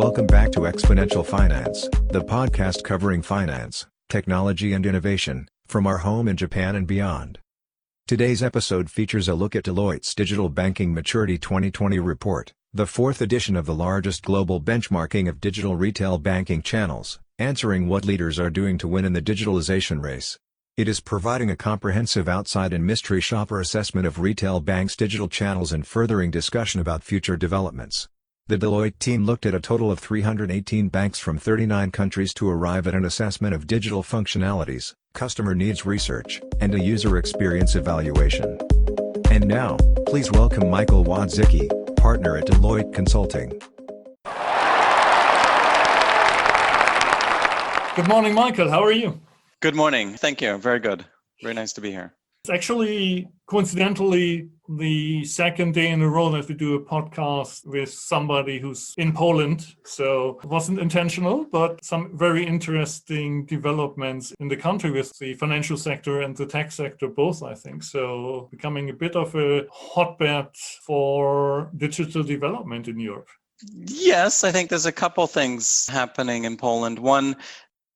Welcome back to Exponential Finance, the podcast covering finance, technology and innovation, from our home in Japan and beyond. Today's episode features a look at Deloitte's Digital Banking Maturity 2020 report, the fourth edition of the largest global benchmarking of digital retail banking channels, answering what leaders are doing to win in the digitalization race. It is providing a comprehensive outside and mystery shopper assessment of retail banks' digital channels and furthering discussion about future developments. The Deloitte team looked at a total of 318 banks from 39 countries to arrive at an assessment of digital functionalities, customer needs research, and a user experience evaluation. And now, please welcome Michael Wodzicki, partner at Deloitte Consulting. Good morning, Michael. How are you? Good morning. Thank you. Very good. Very nice to be here. It's actually, coincidentally, the second day in a row that we do a podcast with somebody who's in Poland. So it wasn't intentional, but some very interesting developments in the country with the financial sector and the tech sector both, I think. So becoming a bit of a hotbed for digital development in Europe. Yes, I think there's a couple things happening in Poland. One,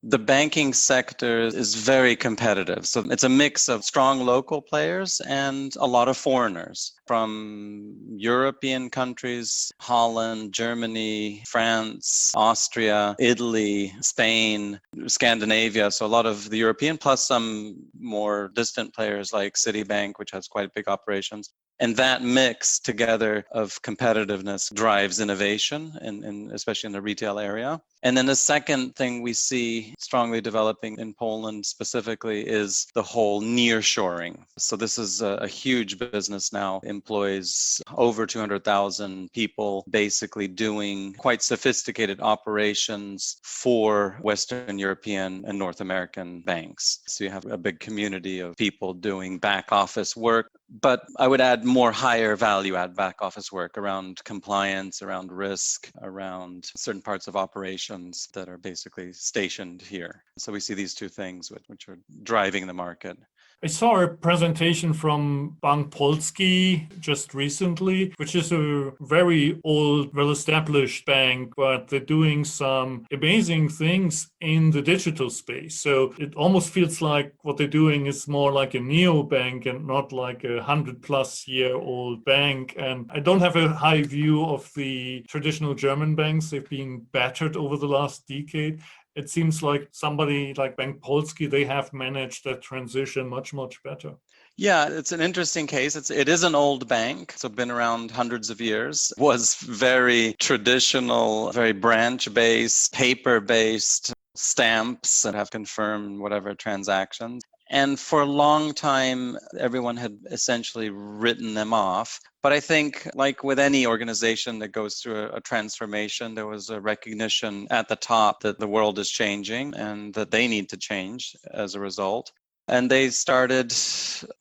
the banking sector is very competitive. So it's a mix of strong local players and a lot of foreigners from European countries, Holland, Germany, France, Austria, Italy, Spain, Scandinavia. So a lot of the European plus some more distant players like Citibank, which has quite big operations. And that mix together of competitiveness drives innovation, especially in the retail area. And then the second thing we see strongly developing in Poland specifically is the whole nearshoring. So this is a huge business now, employs over 200,000 people, basically doing quite sophisticated operations for Western European and North American banks. So you have a big community of people doing back office work, but I would add more higher value add back office work around compliance, around risk, around certain parts of operations that are basically stationed here. So we see these two things which are driving the market. I saw a presentation from Bank Polski just recently, which is a very old, well-established bank, but they're doing some amazing things in the digital space. So it almost feels like what they're doing is more like a neobank and not like a 100-plus-year-old bank. And I don't have a high view of the traditional German banks. They've been battered over the last decade. It seems like somebody like Bank Polski, they have managed that transition much, much better. Yeah, it's an interesting case. It is an old bank, so been around hundreds of years. Was very traditional, very branch-based, paper-based stamps that have confirmed whatever transactions. And for a long time, everyone had essentially written them off. But I think, like with any organization that goes through a transformation, there was a recognition at the top that the world is changing and that they need to change as a result. And they started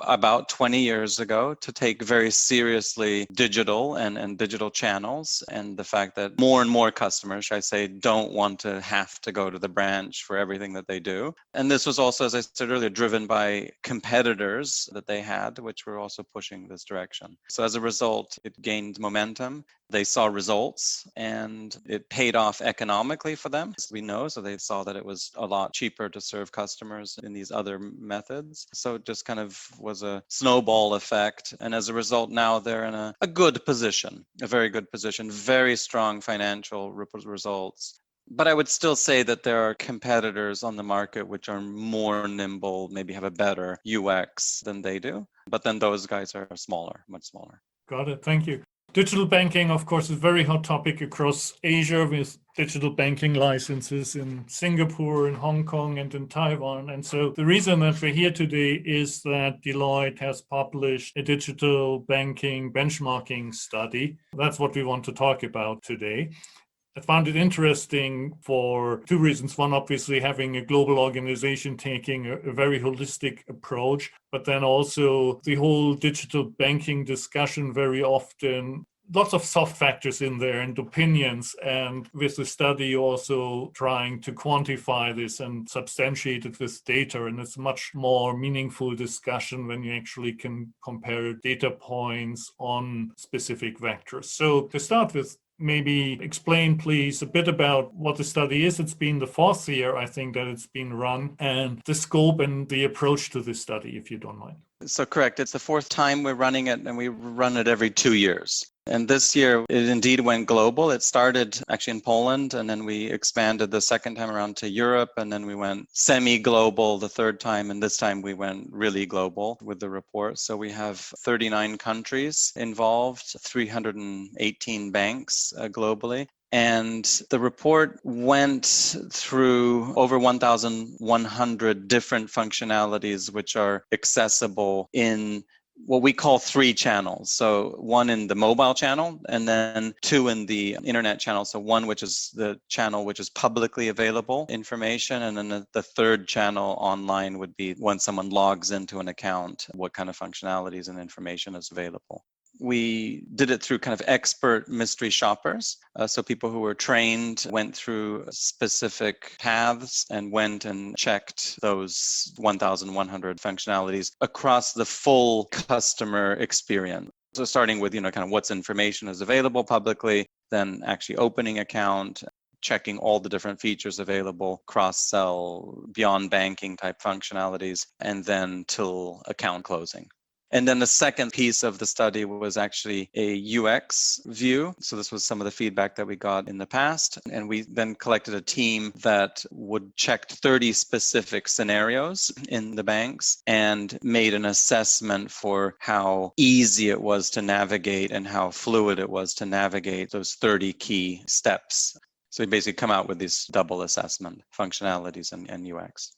about 20 years ago to take very seriously digital and digital channels, and the fact that more and more customers, should I say, don't want to have to go to the branch for everything that they do. And this was also, as I said earlier, driven by competitors that they had, which were also pushing this direction. So as a result, it gained momentum. They saw results and it paid off economically for them, as we know. So they saw that it was a lot cheaper to serve customers in these other methods. So it just kind of was a snowball effect. And as a result, now they're in a good position, a very good position, very strong financial results. But I would still say that there are competitors on the market which are more nimble, maybe have a better UX than they do. But then those guys are smaller, much smaller. Got it. Thank you. Digital banking, of course, is a very hot topic across Asia with digital banking licenses in Singapore, in Hong Kong, and in Taiwan. And so the reason that we're here today is that Deloitte has published a digital banking benchmarking study. That's what we want to talk about today. I found it interesting for two reasons. One, obviously, having a global organization taking a very holistic approach, but then also the whole digital banking discussion very often, lots of soft factors in there and opinions. And with the study also trying to quantify this and substantiate it with data. And it's a much more meaningful discussion when you actually can compare data points on specific vectors. So to start with, maybe explain, please, a bit about what the study is? It's been the fourth year, I think, that it's been run, and the scope and the approach to this study, if you don't mind. So correct. It's the fourth time we're running it, and we run it every 2 years. And this year, it indeed went global. It started actually in Poland, and then we expanded the second time around to Europe, and then we went semi-global the third time, and this time we went really global with the report. So we have 39 countries involved, 318 banks globally. And the report went through over 1,100 different functionalities which are accessible in what we call 3 channels. So one in the mobile channel, and then 2 in the internet channel. So one which is the channel which is publicly available information, and then the third channel online would be when someone logs into an account, what kind of functionalities and information is available. We did it through kind of expert mystery shoppers. So people who were trained went through specific paths and went and checked those 1,100 functionalities across the full customer experience. So starting with, kind of what's information is available publicly, then actually opening account, checking all the different features available, cross-sell, beyond banking type functionalities, and then till account closing. And then the second piece of the study was actually a UX view. So this was some of the feedback that we got in the past. And we then collected a team that would check 30 specific scenarios in the banks and made an assessment for how easy it was to navigate and how fluid it was to navigate those 30 key steps. So we basically come out with these double assessment functionalities and UX.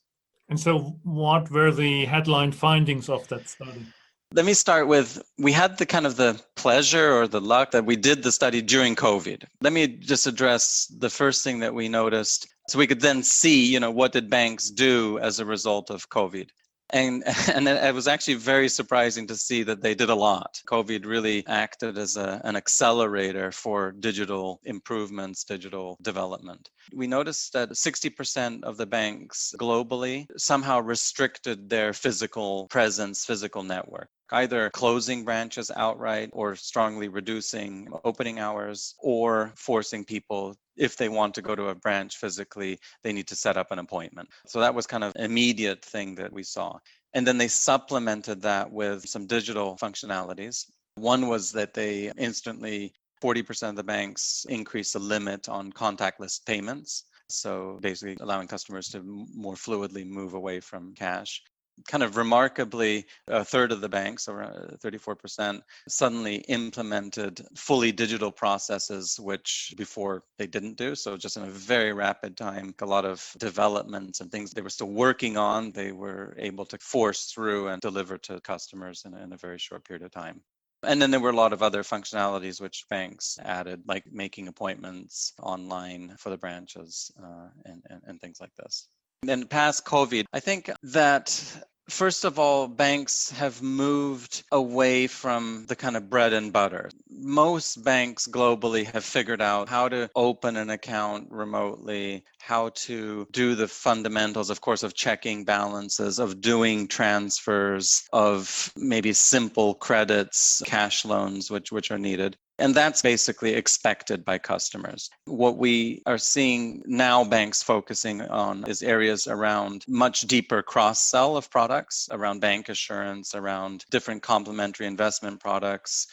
And so what were the headline findings of that study? Let me start with, we had the kind of the pleasure or the luck that we did the study during COVID. Let me just address the first thing that we noticed so we could then see, what did banks do as a result of COVID. And it was actually very surprising to see that they did a lot. COVID really acted as an accelerator for digital improvements, digital development. We noticed that 60% of the banks globally somehow restricted their physical presence, physical network, either closing branches outright or strongly reducing opening hours or forcing people, if they want to go to a branch physically, they need to set up an appointment. So that was kind of an immediate thing that we saw. And then they supplemented that with some digital functionalities. One was that they instantly, 40% of the banks increased the limit on contactless payments. So basically allowing customers to more fluidly move away from cash. Kind of remarkably, a third of the banks, around 34%, suddenly implemented fully digital processes, which before they didn't do. So just in a very rapid time, a lot of developments and things they were still working on, they were able to force through and deliver to customers in a very short period of time. And then there were a lot of other functionalities which banks added, like making appointments online for the branches and things like this. Then past COVID, I think that first of all, banks have moved away from the kind of bread and butter. Most banks globally have figured out how to open an account remotely, how to do the fundamentals, of course, of checking balances, of doing transfers, of maybe simple credits, cash loans, which are needed. And that's basically expected by customers. What we are seeing now banks focusing on is areas around much deeper cross-sell of products, around bank assurance, around different complementary investment products,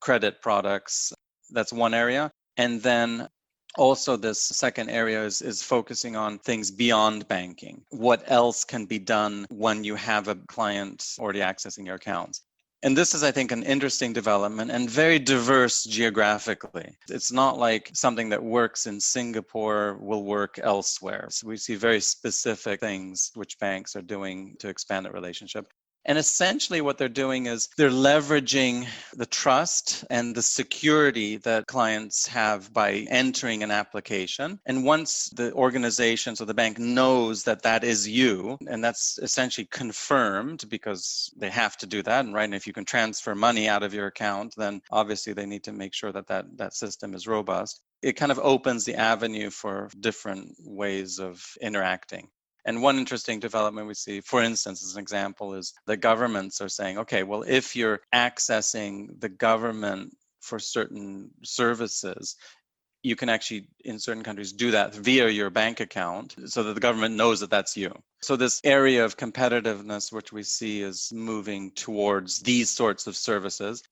credit products. That's one area. And then also this second area is focusing on things beyond banking. What else can be done when you have a client already accessing your accounts? And this is, I think, an interesting development and very diverse geographically. It's not like something that works in Singapore will work elsewhere. So we see very specific things which banks are doing to expand that relationship. And essentially what they're doing is they're leveraging the trust and the security that clients have by entering an application. And once the organization, so the bank knows that that is you, and that's essentially confirmed because they have to do that. And right, and if you can transfer money out of your account, then obviously they need to make sure that that system is robust. It kind of opens the avenue for different ways of interacting. And one interesting development we see, for instance, as an example, is the governments are saying, okay, well, if you're accessing the government for certain services, you can actually, in certain countries, do that via your bank account so that the government knows that that's you. So this area of competitiveness, which we see is moving towards these sorts of services.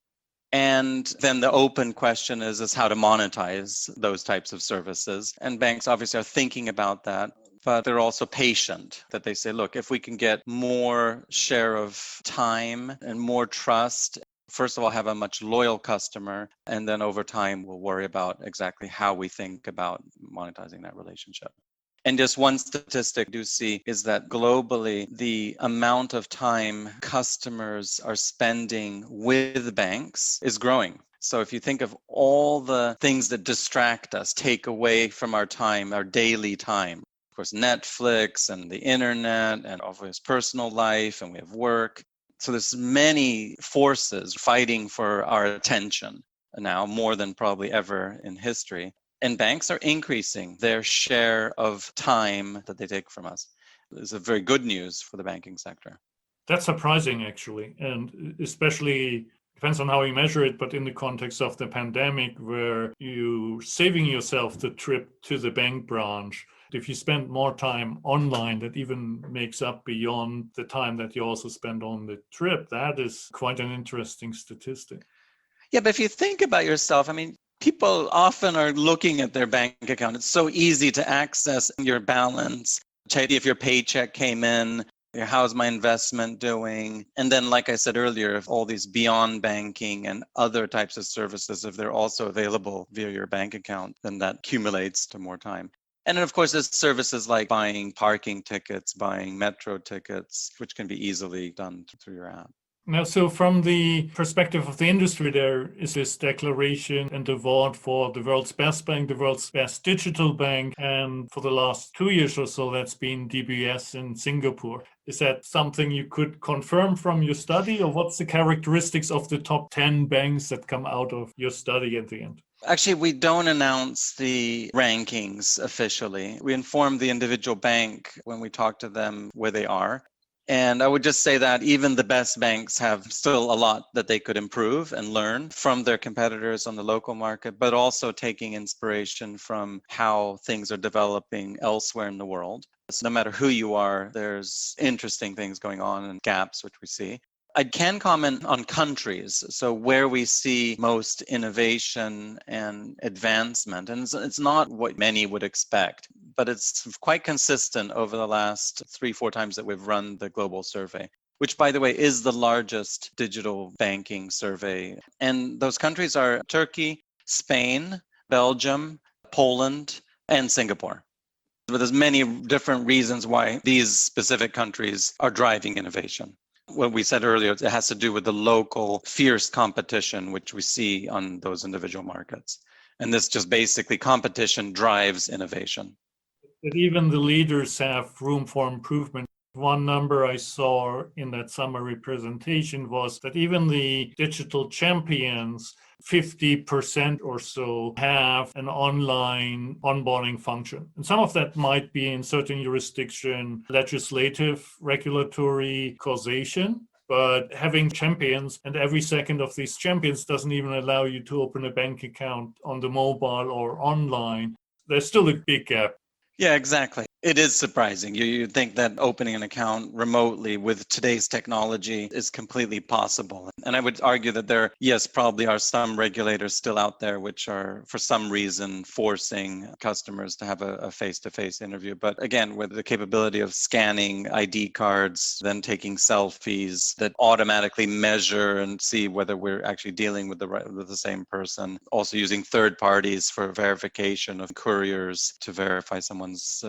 And then the open question is how to monetize those types of services. And banks obviously are thinking about that, but they're also patient that they say, look, if we can get more share of time and more trust, first of all, have a much loyal customer, and then over time, we'll worry about exactly how we think about monetizing that relationship. And just one statistic I do see is that globally, the amount of time customers are spending with banks is growing. So if you think of all the things that distract us, take away from our time, our daily time, of course, Netflix and the internet and obviously personal life, and we have work. So there's many forces fighting for our attention now, more than probably ever in history. And banks are increasing their share of time that they take from us. It's a very good news for the banking sector. That's surprising, actually, and especially depends on how you measure it, but in the context of the pandemic, where you're saving yourself the trip to the bank branch. If you spend more time online, that even makes up beyond the time that you also spend on the trip. That is quite an interesting statistic. Yeah, but if you think about yourself, people often are looking at their bank account. It's so easy to access your balance, check if your paycheck came in, how's my investment doing? And then, like I said earlier, if all these beyond banking and other types of services, if they're also available via your bank account, then that accumulates to more time. And then, of course, there's services like buying parking tickets, buying metro tickets, which can be easily done through your app. Now, so from the perspective of the industry, there is this declaration and award for the world's best bank, the world's best digital bank. And for the last 2 years or so, that's been DBS in Singapore. Is that something you could confirm from your study, or what's the characteristics of the top 10 banks that come out of your study at the end? Actually, we don't announce the rankings officially. We inform the individual bank when we talk to them where they are. And I would just say that even the best banks have still a lot that they could improve and learn from their competitors on the local market, but also taking inspiration from how things are developing elsewhere in the world. So no matter who you are, there's interesting things going on and gaps which we see. I can comment on countries, so where we see most innovation and advancement. And it's not what many would expect, but it's quite consistent over the last 3-4 times that we've run the global survey, which, by the way, is the largest digital banking survey. And those countries are Turkey, Spain, Belgium, Poland, and Singapore. But there's many different reasons why these specific countries are driving innovation. What we said earlier, it has to do with the local fierce competition, which we see on those individual markets. And this just basically competition drives innovation. That even the leaders have room for improvement. One number I saw in that summary presentation was that even the digital champions, 50% or so, have an online onboarding function. And some of that might be in certain jurisdiction, legislative, regulatory causation. But having champions, and every second of these champions doesn't even allow you to open a bank account on the mobile or online. There's still a big gap. Yeah, exactly. It is surprising. You'd think that opening an account remotely with today's technology is completely possible. And I would argue that there, yes, probably are some regulators still out there which are, for some reason, forcing customers to have a face-to-face interview. But again, with the capability of scanning ID cards, then taking selfies that automatically measure and see whether we're actually dealing with the same person. Also using third parties for verification of couriers to verify someone's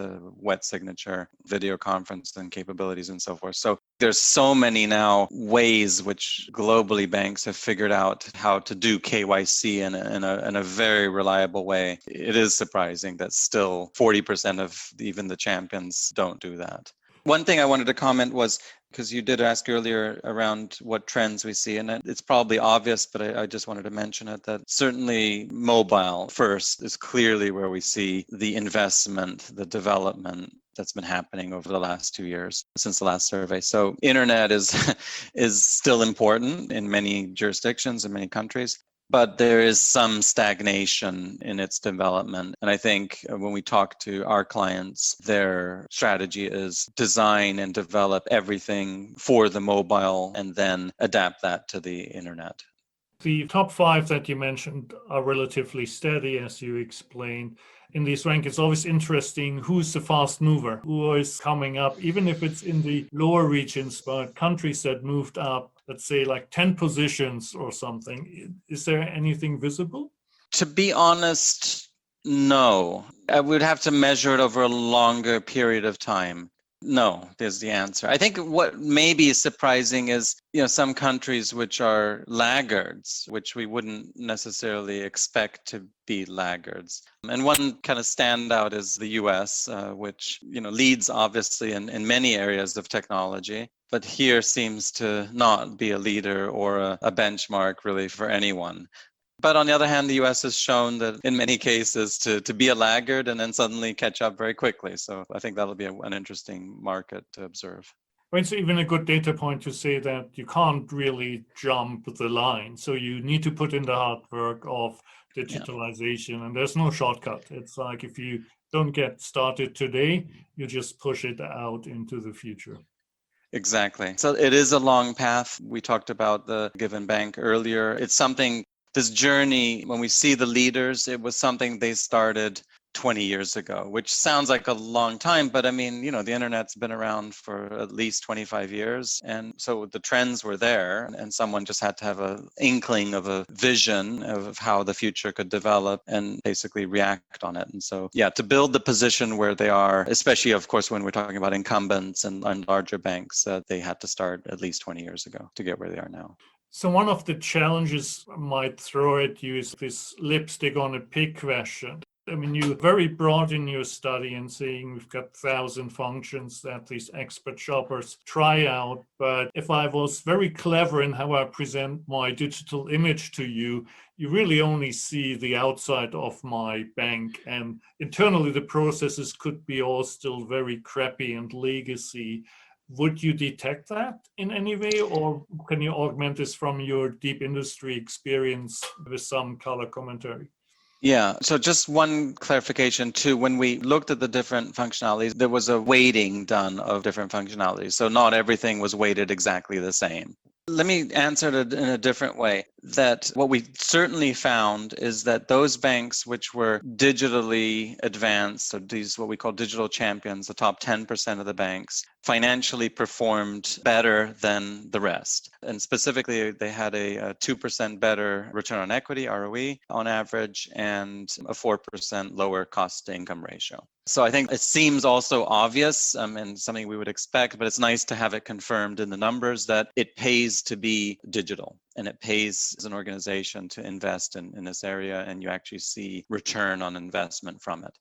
wet signature, video conferencing capabilities, and so forth. So there's so many now ways which globally banks have figured out how to do KYC in a very reliable way. It is surprising that still 40% of even the champions don't do that. One thing I wanted to comment was, because you did ask earlier around what trends we see, and it's probably obvious, but I just wanted to mention it, that certainly mobile first is clearly where we see the investment, the development that's been happening over the last 2 years since the last survey. So internet is still important in many jurisdictions, in many countries. but there is some stagnation in its development. And I think when we talk to our clients, their strategy is design and develop everything for the mobile and then adapt that to the internet. The top five that you mentioned are relatively steady, as you explained. In these ranks, it's always interesting who's the fast mover, who is coming up, even if it's in the lower regions, but countries that moved up, let's say like 10 positions or something. Is there anything visible? To be honest, no. I would have to measure it over a longer period of time. No, is the answer. I think what may be surprising is, some countries which are laggards, which we wouldn't necessarily expect to be laggards. And one kind of standout is the US, which, leads obviously in many areas of technology, but here seems to not be a leader or a benchmark really for anyone. But on the other hand, the US has shown that in many cases to be a laggard and then suddenly catch up very quickly. So I think that'll be an interesting market to observe. It's even a good data point to say that you can't really jump the line. So you need to put in the hard work of digitalization, and there's no shortcut. It's like if you don't get started today, you just push it out into the future. Exactly. So it is a long path. We talked about the Given Bank earlier. It's something. This journey, when we see the leaders, it was something they started 20 years ago, which sounds like a long time, but I mean, the internet's been around for at least 25 years. And so the trends were there, and someone just had to have an inkling of a vision of how the future could develop and basically react on it. And so, to build the position where they are, especially, of course, when we're talking about incumbents and larger banks, they had to start at least 20 years ago to get where they are now. So one of the challenges I might throw at you is this lipstick on a pig question. I mean, you're very broad in your study and saying we've got 1,000 functions that these expert shoppers try out. But if I was very clever in how I present my digital image to you, you really only see the outside of my bank. And internally, the processes could be all still very crappy and legacy. Would you detect that in any way, or can you augment this from your deep industry experience with some color commentary? Yeah, so just one clarification too. When we looked at the different functionalities, there was a weighting done of different functionalities. So not everything was weighted exactly the same. Let me answer it in a different way. That what we certainly found is that those banks which were digitally advanced, so these what we call digital champions, the top 10% of the banks, financially performed better than the rest. And specifically, they had a 2% better return on equity, ROE, on average, and a 4% lower cost to income ratio. So I think it seems also obvious and something we would expect, but it's nice to have it confirmed in the numbers that it pays to be digital. And it pays as an organization to invest in this area, and you actually see return on investment from it.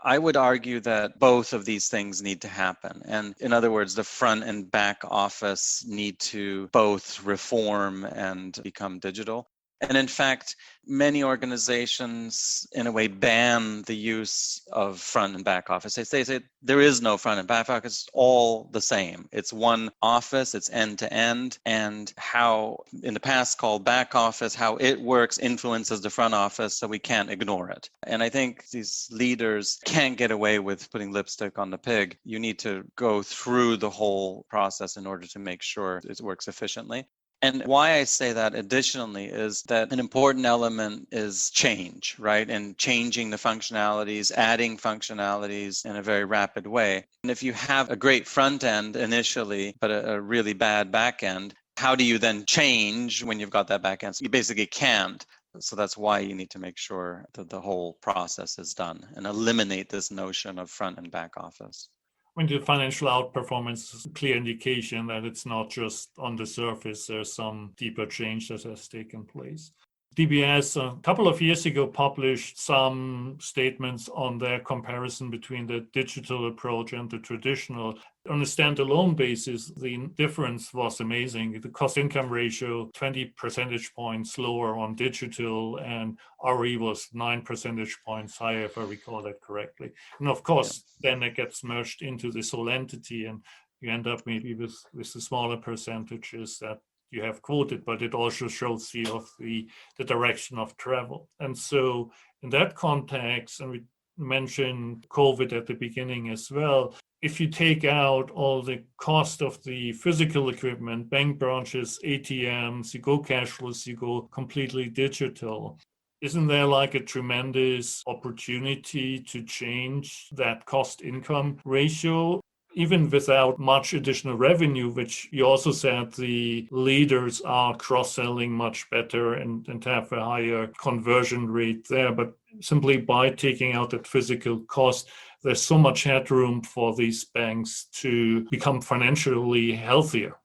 I would argue that both of these things need to happen. And in other words, the front and back office need to both reform and become digital. And in fact, many organizations, in a way, ban the use of front and back office. They say there is no front and back office, it's all the same. It's one office, it's end to end, and how, in the past called back office, how it works influences the front office, so we can't ignore it. And I think these leaders can't get away with putting lipstick on the pig. You need to go through the whole process in order to make sure it works efficiently. And why I say that additionally is that an important element is change, right? And changing the functionalities, adding functionalities in a very rapid way. And if you have a great front end initially, but a really bad back end, how do you then change when you've got that back end? So you basically can't. So that's why you need to make sure that the whole process is done and eliminate this notion of front and back office. When the financial outperformance is a clear indication that it's not just on the surface, there's some deeper change that has taken place. DBS a couple of years ago published some statements on their comparison between the digital approach and the traditional. On a standalone basis, the difference was amazing. The cost-income ratio, 20 percentage points lower on digital, and ROE was 9 percentage points higher, if I recall that correctly. And of course, then it gets merged into this whole entity, and you end up maybe with the smaller percentages that you have quoted, but it also shows the direction of travel. And so in that context, and we mentioned COVID at the beginning as well, if you take out all the cost of the physical equipment, bank branches, ATMs, you go cashless, you go completely digital. Isn't there like a tremendous opportunity to change that cost-income ratio, even without much additional revenue, which you also said the leaders are cross-selling much better and have a higher conversion rate there. But simply by taking out that physical cost, there's so much headroom for these banks to become financially healthier.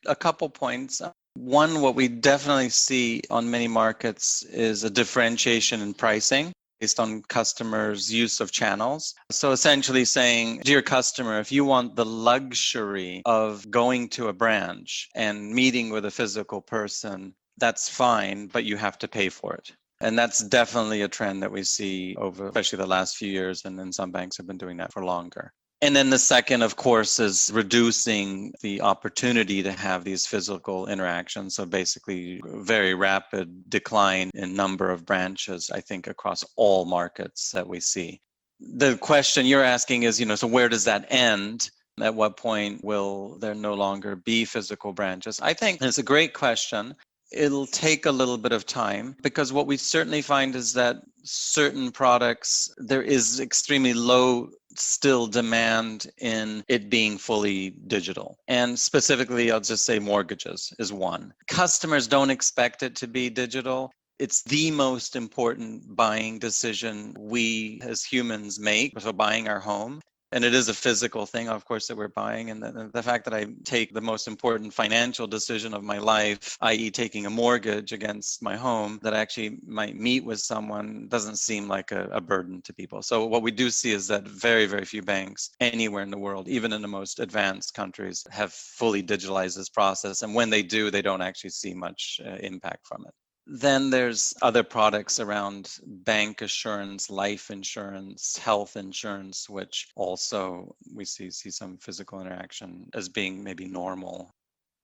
A couple points. One, what we definitely see on many markets is a differentiation in pricing based on customers' use of channels. So essentially saying, dear customer, if you want the luxury of going to a branch and meeting with a physical person, that's fine, but you have to pay for it. And that's definitely a trend that we see over, especially the last few years, and then some banks have been doing that for longer. And then the second, of course, is reducing the opportunity to have these physical interactions. So basically, very rapid decline in number of branches, I think, across all markets that we see. The question you're asking is, so where does that end? At what point will there no longer be physical branches? I think it's a great question. It'll take a little bit of time because what we certainly find is that certain products, there is extremely low still demand in it being fully digital. And specifically, I'll just say mortgages is one. Customers don't expect it to be digital. It's the most important buying decision we as humans make, so buying our home. And it is a physical thing, of course, that we're buying. And the fact that I take the most important financial decision of my life, i.e. taking a mortgage against my home, that I actually might meet with someone doesn't seem like a burden to people. So what we do see is that very, very few banks anywhere in the world, even in the most advanced countries, have fully digitalized this process. And when they do, they don't actually see much impact from it. Then there's other products around bank assurance, life insurance, health insurance, which also we see some physical interaction as being maybe normal.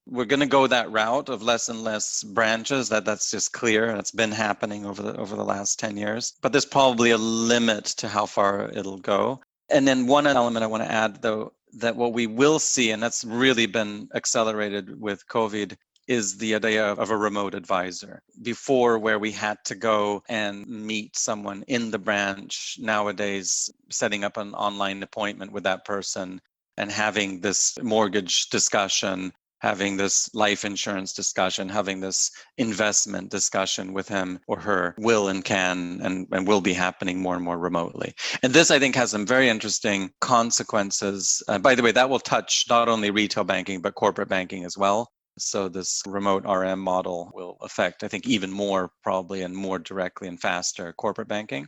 We're going to go that route of less and less branches. That's just clear. And it's been happening over the last 10 years. But there's probably a limit to how far it'll go. And then one element I want to add, though, that what we will see, and that's really been accelerated with COVID, is the idea of a remote advisor. Before, where we had to go and meet someone in the branch, nowadays setting up an online appointment with that person and having this mortgage discussion, having this life insurance discussion, having this investment discussion with him or her will and can and will be happening more and more remotely. And this, I think, has some very interesting consequences. By the way, that will touch not only retail banking, but corporate banking as well. So this remote RM model will affect, I think, even more probably and more directly and faster corporate banking.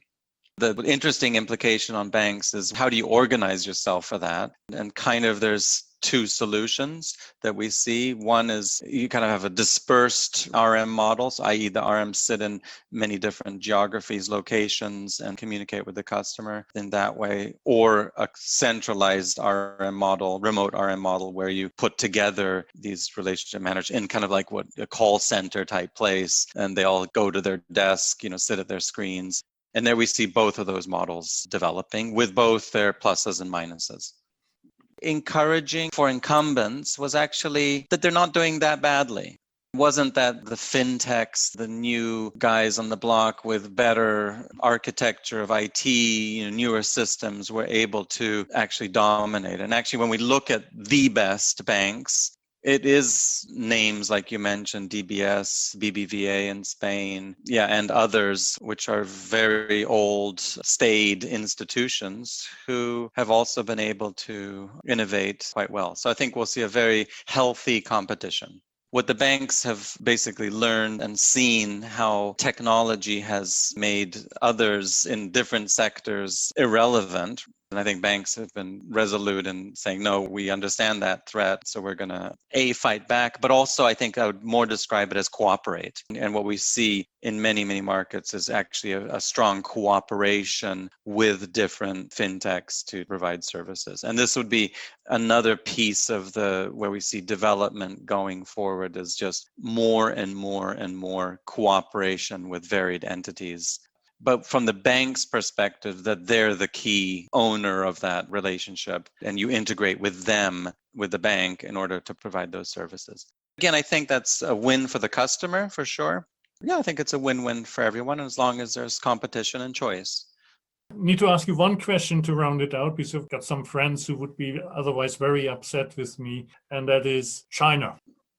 The interesting implication on banks is how do you organize yourself for that? And kind of there's two solutions that we see. One is you kind of have a dispersed RM model, so i.e. the RMs sit in many different geographies, locations, and communicate with the customer in that way, or a centralized RM model, remote RM model, where you put together these relationship managers in kind of like what a call center type place, and they all go to their desk, sit at their screens. And there we see both of those models developing with both their pluses and minuses. Encouraging for incumbents was actually that they're not doing that badly. It wasn't that the fintechs, the new guys on the block with better architecture of IT, newer systems were able to actually dominate. And actually, when we look at the best banks, it is names like you mentioned, DBS, BBVA in Spain, and others, which are very old, staid institutions who have also been able to innovate quite well. So I think we'll see a very healthy competition. What the banks have basically learned and seen how technology has made others in different sectors irrelevant. And I think banks have been resolute in saying, no, we understand that threat. So we're going to fight back. But also, I think I would more describe it as cooperate. And what we see in many, many markets is actually a strong cooperation with different fintechs to provide services. And this would be another piece of where we see development going forward, is just more and more and more cooperation with varied entities. But from the bank's perspective, that they're the key owner of that relationship, and you integrate with them, with the bank, in order to provide those services. Again, I think that's a win for the customer, for sure. Yeah, I think it's a win-win for everyone, as long as there's competition and choice. Need to ask you one question to round it out, because I've got some friends who would be otherwise very upset with me, and that is China.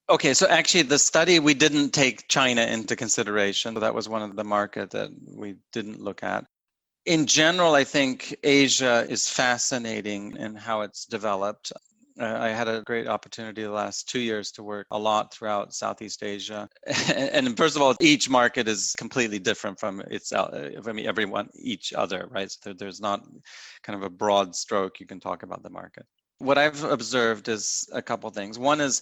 Okay, so actually the study, we didn't take China into consideration. That was one of the market that we didn't look at. In general, I think Asia is fascinating in how it's developed. I had a great opportunity the last 2 years to work a lot throughout Southeast Asia. And first of all, each market is completely different from each other, right? So there's not kind of a broad stroke you can talk about the market. What I've observed is a couple of things. One is,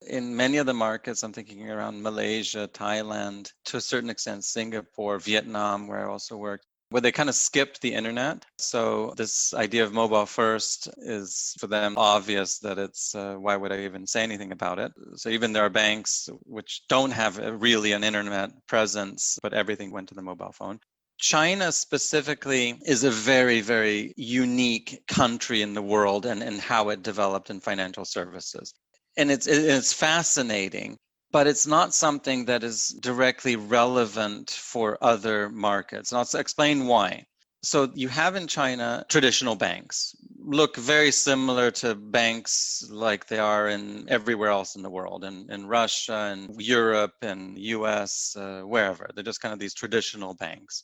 in many of the markets, I'm thinking around Malaysia, Thailand, to a certain extent, Singapore, Vietnam, where I also worked, where they kind of skipped the internet. So this idea of mobile first is for them obvious that it's, why would I even say anything about it? So even there are banks which don't have really an internet presence, but everything went to the mobile phone. China specifically is a very, very unique country in the world, and how it developed in financial services. And it's fascinating, but it's not something that is directly relevant for other markets. And I'll explain why. So you have in China traditional banks, look very similar to banks like they are in everywhere else in the world, in Russia and Europe and US, wherever. They're just kind of these traditional banks.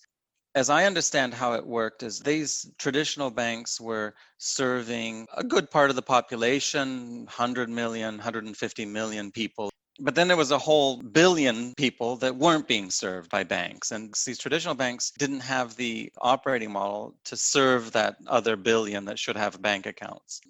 As I understand how it worked, is these traditional banks were serving a good part of the population, 100 million, 150 million people. But then there was a whole billion people that weren't being served by banks. And these traditional banks didn't have the operating model to serve that other billion that should have bank accounts.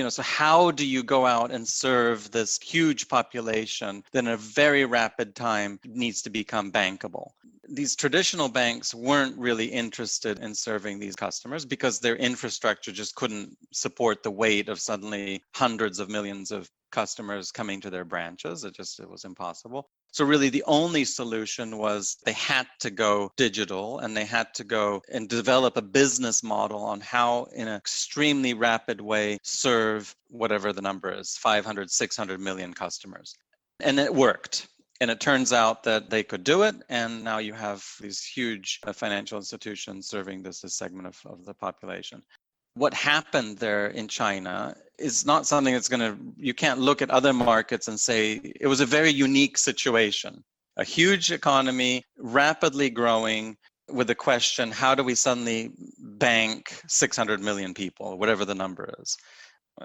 So how do you go out and serve this huge population that in a very rapid time needs to become bankable? These traditional banks weren't really interested in serving these customers because their infrastructure just couldn't support the weight of suddenly hundreds of millions of customers coming to their branches. It was impossible. So really the only solution was they had to go digital, and they had to go and develop a business model on how in an extremely rapid way serve whatever the number is, 500, 600 million customers. And it worked. And it turns out that they could do it. And now you have these huge financial institutions serving this segment of the population. What happened there in China is not something you can't look at other markets and say it was a very unique situation. A huge economy, rapidly growing, with the question, how do we suddenly bank 600 million people, whatever the number is?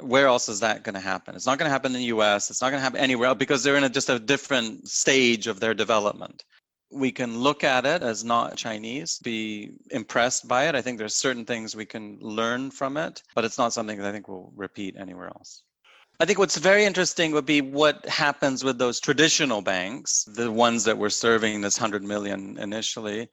Where else is that going to happen? It's not going to happen in the US. It's not going to happen anywhere else because they're in just a different stage of their development. We can look at it as not Chinese, be impressed by it. I think there's certain things we can learn from it, but it's not something that I think we'll repeat anywhere else. I think what's very interesting would be what happens with those traditional banks, the ones that were serving this 100 million initially.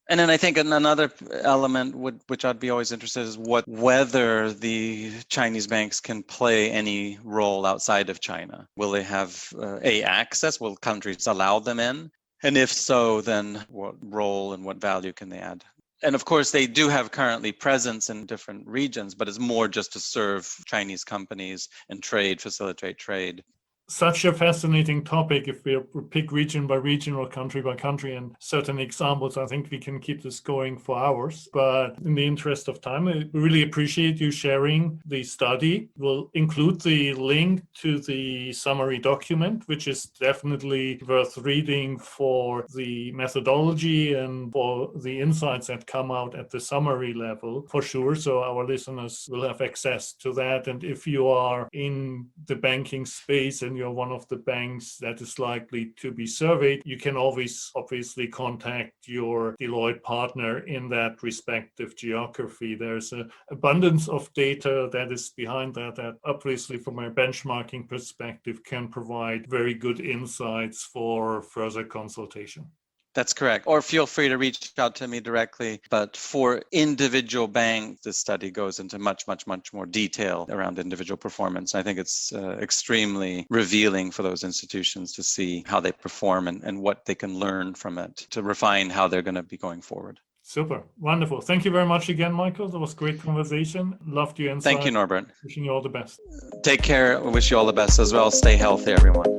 And then I think another element which I'd be always interested is whether the Chinese banks can play any role outside of China. Will they have access? Will countries allow them in? And if so, then what role and what value can they add? And of course, they do have currently presence in different regions, but it's more just to serve Chinese companies and facilitate trade. Such a fascinating topic. If we pick region by region or country by country and certain examples, I think we can keep this going for hours. But in the interest of time, I really appreciate you sharing the study. We'll include the link to the summary document, which is definitely worth reading for the methodology and for the insights that come out at the summary level, for sure. So our listeners will have access to that. And if you are in the banking space and and you're one of the banks that is likely to be surveyed, you can always obviously contact your Deloitte partner in that respective geography. There's an abundance of data that is behind that obviously from a benchmarking perspective can provide very good insights for further consultation. That's correct. Or feel free to reach out to me directly. But for individual banks, the study goes into much more detail around individual performance. I think it's extremely revealing for those institutions to see how they perform and what they can learn from it to refine how they're going to be going forward. Super. Wonderful. Thank you very much again, Michael. That was a great conversation. Loved your insight. Thank you, Norbert. Wishing you all the best. Take care. I wish you all the best as well. Stay healthy, everyone.